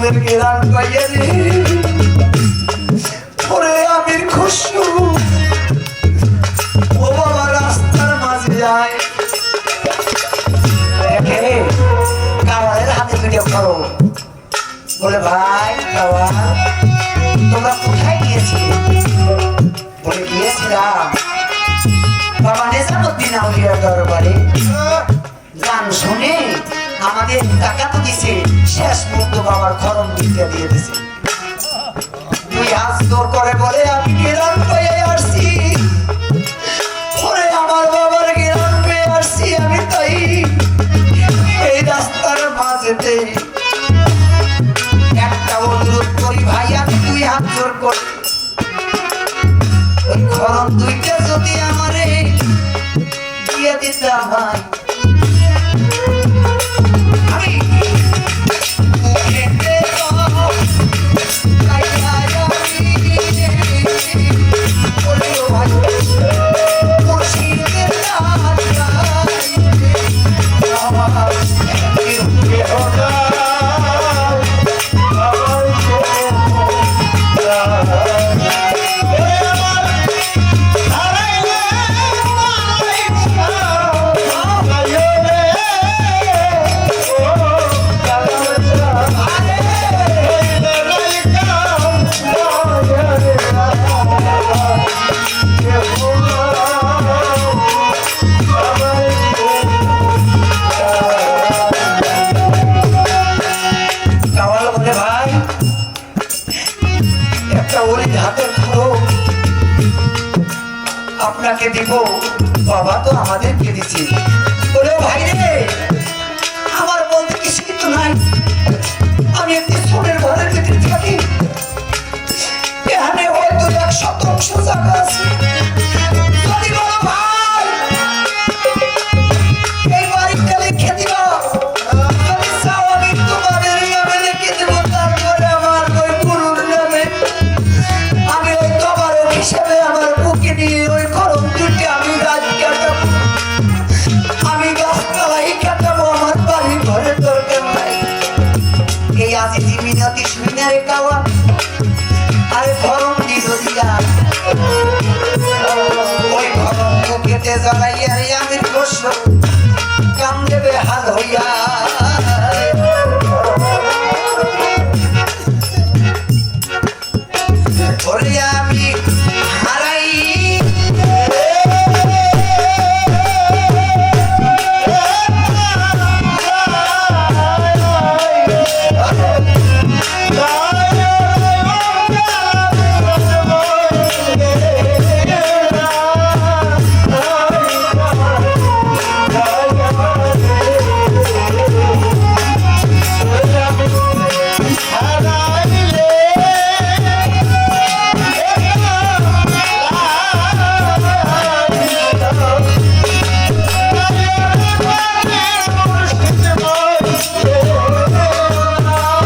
ফুলের গেরান পাইয়া রে ওরে আমির খুশু ও বাবা রাস্তার মাঝে যায় কাওয়ারের হাতে ভিডিও করো বলে ভাই কাওয়া তোমরা কোথায় গিয়েছিলে বলে গিয়েছিলাম বাবা নেজামুদ্দিন আউলিয়ার দরবারে গান শুনে আমাদের টাকা তো দিছে শেষ মুহূর্ত বাবার খরম দিতে দিয়ে দিছে তুই হাত জোর করে বলে আমি গেরান পেয়ে আসছি ওরে আমার বাবার গেরান পেয়ে আসছি আমি তাই এই রাস্তার মাঝেতে একটা অনুরোধ করি ভাই আমি তুই হাত জোর কর ওই খরম দুইটা যদি আমারে দিয়ে দিতে ভাই আপনাকে দিব বাবা তো আমাদেরকে দিছি বলে ভাই রে আমার বলতে কিছুই তো নাই আমি একটি সোনের ঘরের ভিতরে থাকি এখানে হয়তো 100% জায়গা আছে যদি বলো ভাই এই বাড়িটা লিখে দিবা যদি চাও আমি তোমাদের নামে লিখে দেব তারপরে আমার ওই গুরুর নামে আমি ওই তোমার হিসেবে আমার বুকে নিয়ে ওই খরম দুটি আমি রাজ কাটাবো আমি গাছতলাই কাটাবো আমার বাড়ি ঘরের দরকার নাই এই আছে মিনতি শুইনারে কাওয়া আরে খরম দিল দিয়া ওই খরম বুকেতে জ্বালাইয়া রে আমি কষ্ট